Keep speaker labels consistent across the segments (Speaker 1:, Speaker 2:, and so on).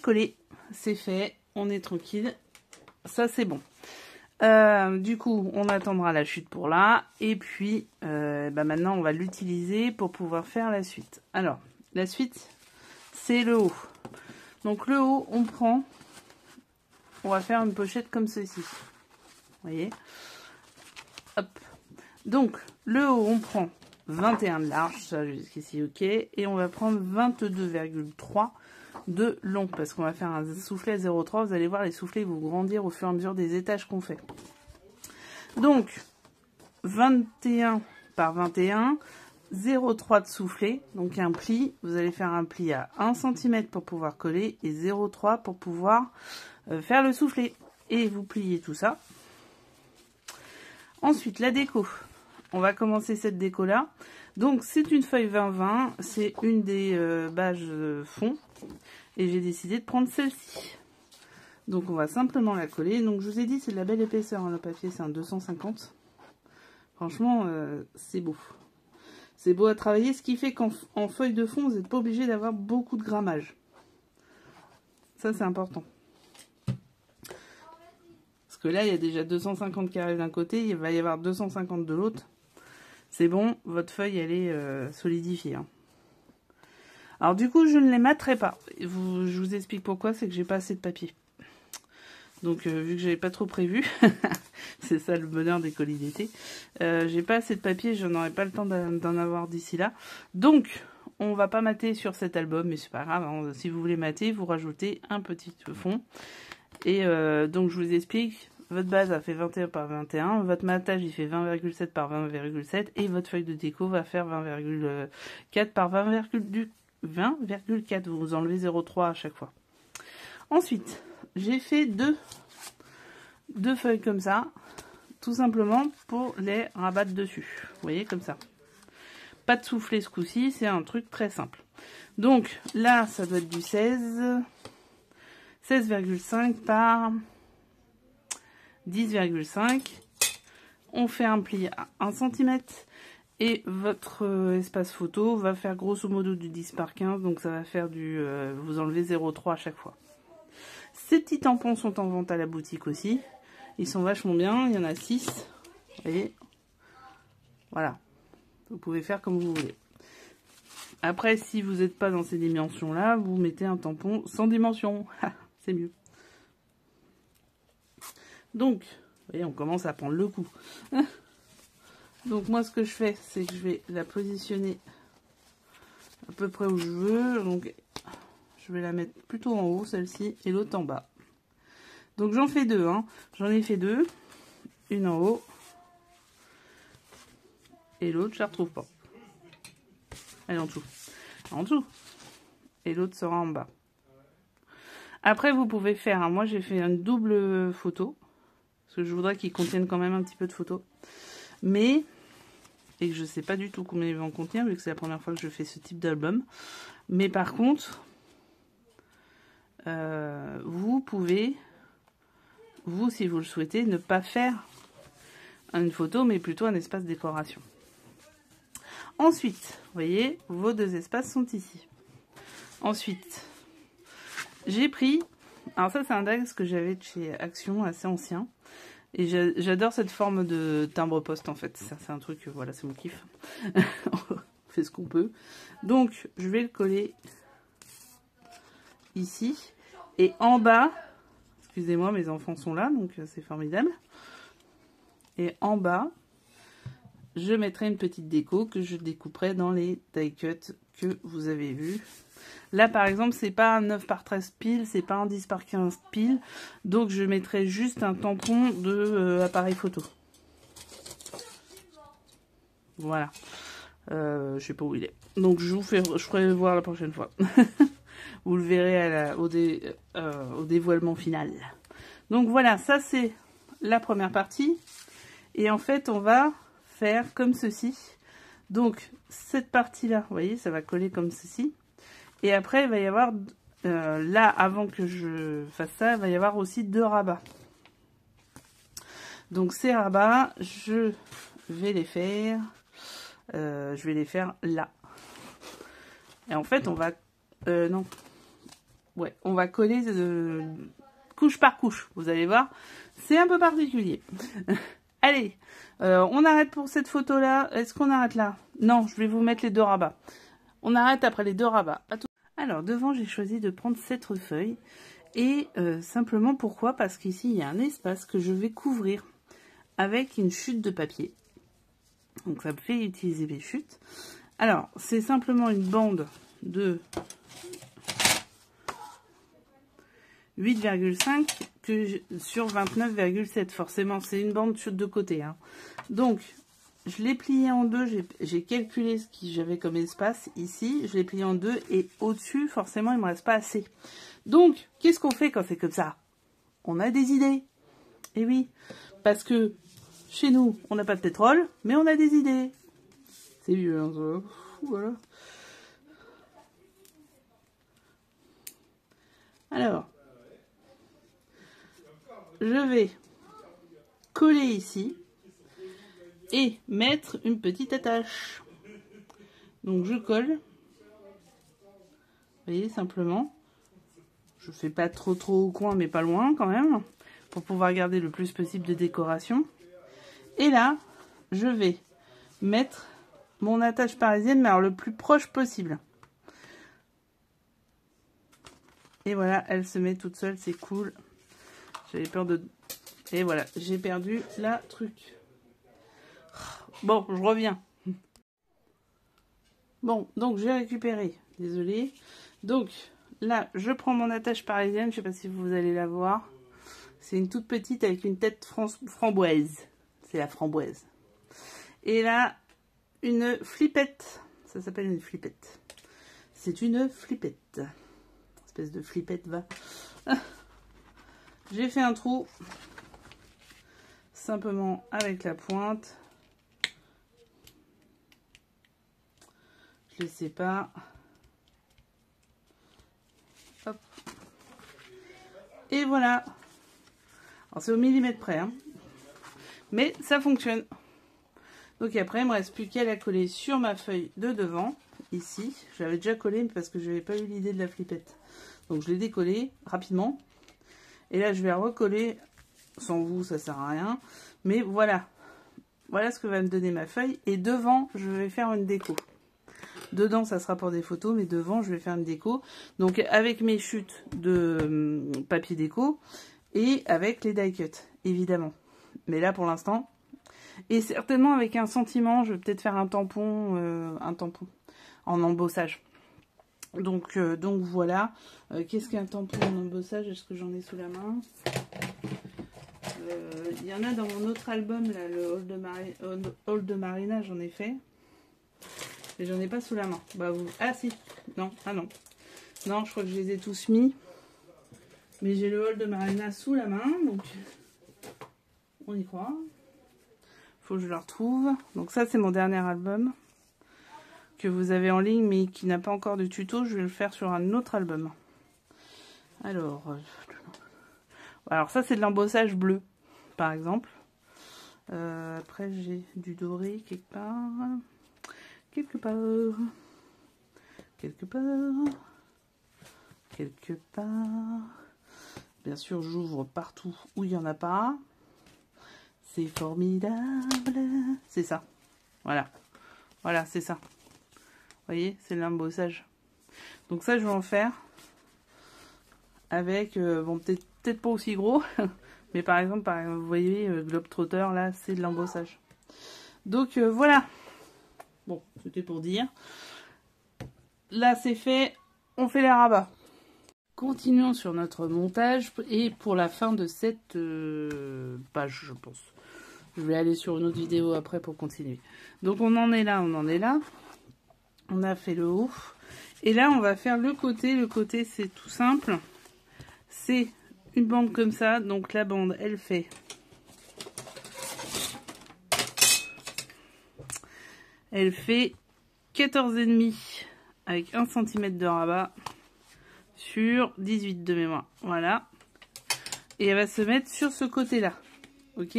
Speaker 1: coller. C'est fait, on est tranquille. Ça, c'est bon. Du coup, on attendra la chute pour là. Et puis, maintenant, on va l'utiliser pour pouvoir faire la suite. Alors, la suite, c'est le haut. Donc, le haut, on va faire une pochette comme ceci. Vous voyez? Hop. Donc, le haut, on prend 21 de large, ça jusqu'ici, ok. Et on va prendre 22,3 de long, parce qu'on va faire un soufflet à 0,3. Vous allez voir, les soufflets vont grandir au fur et à mesure des étages qu'on fait. Donc, 21 par 21, 0,3 de soufflet, donc un pli. Vous allez faire un pli à 1 cm pour pouvoir coller et 0,3 pour pouvoir faire le soufflet. Et vous pliez tout ça. Ensuite, la déco. On va commencer cette déco-là. Donc, c'est une feuille 20-20. C'est une des bâches fond. Et j'ai décidé de prendre celle-ci. Donc, on va simplement la coller. Donc, je vous ai dit, c'est de la belle épaisseur. Hein, le papier, c'est un 250. Franchement, c'est beau. C'est beau à travailler. Ce qui fait qu'en feuille de fond, vous n'êtes pas obligé d'avoir beaucoup de grammage. Ça, c'est important. Parce que là, il y a déjà 250 qui arrivent d'un côté. Il va y avoir 250 de l'autre. C'est bon, votre feuille, elle est solidifiée. Hein. Alors, du coup, je ne les matterai pas. Je vous explique pourquoi. C'est que j'ai pas assez de papier. Donc, vu que j'avais pas trop prévu, c'est ça le bonheur des colis d'été, j'ai pas assez de papier, je n'aurai pas le temps d'en avoir d'ici là. Donc, on va pas mater sur cet album, mais c'est pas grave. Hein. Si vous voulez mater, vous rajoutez un petit fond. Et donc, je vous explique. Votre base a fait 21 par 21, votre matage il fait 20,7 par 20,7 et votre feuille de déco va faire 20,4 par 20,4. Vous enlevez 0,3 à chaque fois. Ensuite, j'ai fait deux feuilles comme ça, tout simplement pour les rabattre dessus. Vous voyez, comme ça. Pas de soufflet ce coup-ci, c'est un truc très simple. Donc là, ça doit être du 16,5 par 10,5. On fait un pli à 1 cm et votre espace photo va faire grosso modo du 10 par 15. Donc ça va faire du... vous enlevez 0,3 à chaque fois. Ces petits tampons sont en vente à la boutique aussi. Ils sont vachement bien. Il y en a 6. Vous voyez. Voilà. Vous pouvez faire comme vous voulez. Après, si vous n'êtes pas dans ces dimensions-là, vous mettez un tampon sans dimension. C'est mieux. Donc, vous voyez, on commence à prendre le coup. Donc, moi, ce que je fais, c'est que je vais la positionner à peu près où je veux. Donc, je vais la mettre plutôt en haut, celle-ci, et l'autre en bas. Donc, j'en fais deux. Hein. J'en ai fait deux. Une en haut. Et l'autre, je la retrouve pas. Elle est en dessous. En dessous. Et l'autre sera en bas. Après, vous pouvez faire... Hein, moi, j'ai fait une double photo. Parce que je voudrais qu'ils contiennent quand même un petit peu de photos. Mais... Et que je sais pas du tout combien ils vont en contenir, vu que c'est la première fois que je fais ce type d'album. Mais par contre... vous pouvez... Vous, si vous le souhaitez, ne pas faire une photo, mais plutôt un espace décoration. Ensuite, vous voyez, vos deux espaces sont ici. Ensuite, j'ai pris... Alors ça, c'est un DAX que j'avais de chez Action, assez ancien. Et j'adore cette forme de timbre-poste, en fait. Ça, c'est un truc, voilà, c'est mon kiff. On fait ce qu'on peut. Donc, je vais le coller ici. Et en bas... Excusez-moi, mes enfants sont là, donc c'est formidable. Et en bas, je mettrai une petite déco que je découperai dans les die cuts que vous avez vus. Là, par exemple, c'est pas un 9 par 13 pile, c'est pas un 10 par 15 pile. Donc, je mettrai juste un tampon de appareil photo. Voilà. Je sais pas où il est. Donc, je ferai voir la prochaine fois. Vous le verrez au dévoilement final. Donc voilà, ça c'est la première partie. Et en fait, on va faire comme ceci. Donc cette partie-là, vous voyez, ça va coller comme ceci. Et après, il va y avoir, là, avant que je fasse ça, il va y avoir aussi deux rabats. Donc ces rabats, je vais les faire là. Et en fait, on va... non. ouais, on va coller couche par couche. Vous allez voir, c'est un peu particulier. Allez, on arrête pour cette photo-là. Est-ce qu'on arrête là? Non, je vais vous mettre les 2 rabats. On arrête après les 2 rabats. Alors, devant, j'ai choisi de prendre cette feuille. Et simplement, pourquoi? Parce qu'ici, il y a un espace que je vais couvrir avec une chute de papier. Donc, ça me fait utiliser mes chutes. Alors, c'est simplement une bande de 8,5 sur 29,7. Forcément, c'est une bande de côté. Hein. Donc, je l'ai plié en 2. J'ai calculé ce que j'avais comme espace ici. Je l'ai plié en 2 et au-dessus, forcément, il ne me reste pas assez. Donc, qu'est-ce qu'on fait quand c'est comme ça? On a des idées. Et oui, parce que chez nous, on n'a pas de pétrole, mais on a des idées. C'est vieux, hein, ça. Voilà. Alors, je vais coller ici et mettre une petite attache. Donc, je colle. Vous voyez, simplement. Je fais pas trop au coin, mais pas loin quand même, pour pouvoir garder le plus possible de décoration. Et là, je vais mettre mon attache parisienne, mais alors le plus proche possible. Et voilà, elle se met toute seule, c'est cool. J'avais peur de... Et voilà, j'ai perdu la truc. Bon, je reviens. Bon, donc j'ai récupéré. Désolée. Donc... Là, je prends mon attache parisienne, je ne sais pas si vous allez la voir. C'est une toute petite avec une tête framboise. C'est la framboise. Et là, une flippette. Ça s'appelle une flippette. C'est une flippette. Espèce de flippette, va. J'ai fait un trou. Simplement avec la pointe. Je le sépare. Hop. Et voilà. Alors c'est au millimètre près, hein. Mais ça fonctionne. Donc après, il me reste plus qu'à la coller sur ma feuille de devant, ici. Je l'avais déjà collé parce que je n'avais pas eu l'idée de la flippette. Donc je l'ai décollé rapidement. Et là, je vais recoller. Sans vous, ça sert à rien. Mais voilà. Voilà ce que va me donner ma feuille. Et devant, je vais faire une déco. Dedans, ça sera pour des photos, mais devant, je vais faire une déco. Donc, avec mes chutes de papier déco et avec les die cuts, évidemment. Mais là, pour l'instant, et certainement avec un sentiment, je vais peut-être faire un tampon en embossage. Donc voilà. Qu'est-ce qu'un tampon en embossage? Est-ce que j'en ai sous la main? Il y en a dans mon autre album, là, le Hall de Marina, j'en ai fait. Mais j'en ai pas sous la main. Bah vous... Ah si. Non. Ah non. Non, je crois que je les ai tous mis. Mais j'ai le Hall de Marina sous la main. Donc on y croit. Faut que je le retrouve. Donc ça c'est mon dernier album. Que vous avez en ligne mais qui n'a pas encore de tuto. Je vais le faire sur un autre album. Alors ça c'est de l'embossage bleu. Par exemple. Après j'ai du doré quelque part. Quelque part. Bien sûr, j'ouvre partout où il n'y en a pas. C'est formidable. C'est ça. Voilà. Voilà, c'est ça. Vous voyez, c'est l'embossage. Donc ça, je vais en faire avec, bon, peut-être pas aussi gros, mais par exemple, vous voyez, Globetrotter, là, c'est de l'embossage. Donc, voilà. Bon, c'était pour dire. Là, c'est fait. On fait les rabats. Continuons sur notre montage. Et pour la fin de cette page, je pense. Je vais aller sur une autre vidéo après pour continuer. Donc, on en est là, on en est là. On a fait le haut. Et là, on va faire le côté. Le côté, c'est tout simple. C'est une bande comme ça. Donc, la bande, elle fait... Elle fait 14,5 avec 1 cm de rabat sur 18 de mémoire. Voilà. Et elle va se mettre sur ce côté-là. Ok?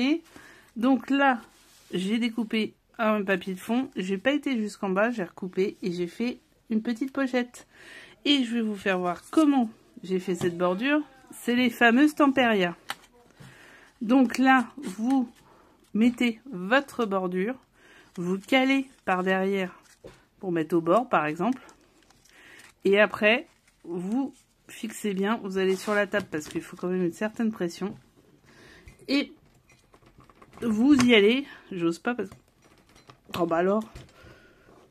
Speaker 1: Donc là, j'ai découpé un papier de fond. J'ai pas été jusqu'en bas, j'ai recoupé et j'ai fait une petite pochette. Et je vais vous faire voir comment j'ai fait cette bordure, c'est les fameuses Tempéria. Donc là, vous mettez votre bordure, vous calez par derrière pour mettre au bord par exemple. Et après, vous fixez bien, vous allez sur la table parce qu'il faut quand même une certaine pression. Et vous y allez, j'ose pas parce que... Oh bah alors,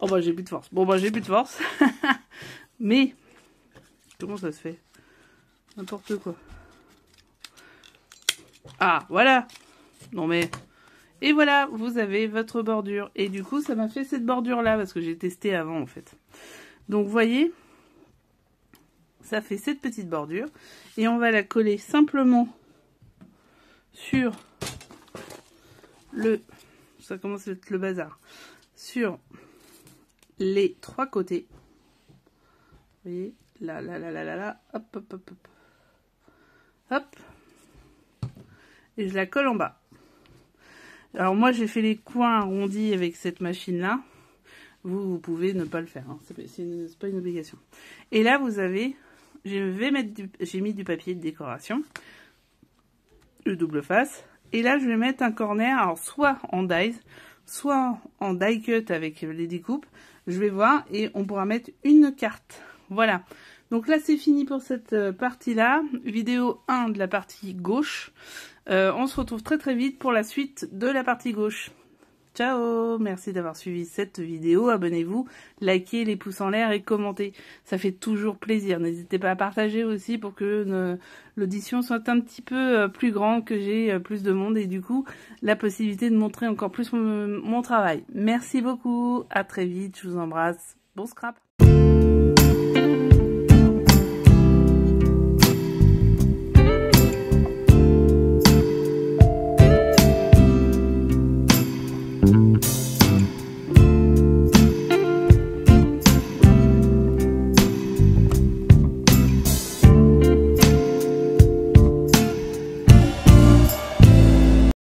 Speaker 1: oh bah j'ai plus de force. Bon bah j'ai plus de force. Mais, comment ça se fait? N'importe quoi. Ah, voilà. Non mais... Et voilà, vous avez votre bordure. Et du coup, ça m'a fait cette bordure-là, parce que j'ai testé avant, en fait. Donc, vous voyez, ça fait cette petite bordure. Et on va la coller simplement sur le... Ça commence à être le bazar. Sur les 3 côtés. Vous voyez, là, hop, hop, hop, hop. Hop. Et je la colle en bas. Alors moi j'ai fait les coins arrondis avec cette machine là. Vous pouvez ne pas le faire, hein. C'est pas une obligation. Et là vous avez, j'ai mis du papier de décoration, le double face. Et là je vais mettre un corner, alors soit en dies, soit en die cut avec les découpes. Je vais voir et on pourra mettre une carte. Voilà. Donc là c'est fini pour cette partie là. Vidéo 1 de la partie gauche. On se retrouve très très vite pour la suite de la partie gauche. Ciao, merci d'avoir suivi cette vidéo. Abonnez-vous, likez, les pouces en l'air et commentez. Ça fait toujours plaisir. N'hésitez pas à partager aussi pour que l'audition soit un petit peu plus grande, que j'ai plus de monde et du coup la possibilité de montrer encore plus mon travail. Merci beaucoup, à très vite, je vous embrasse. Bon scrap.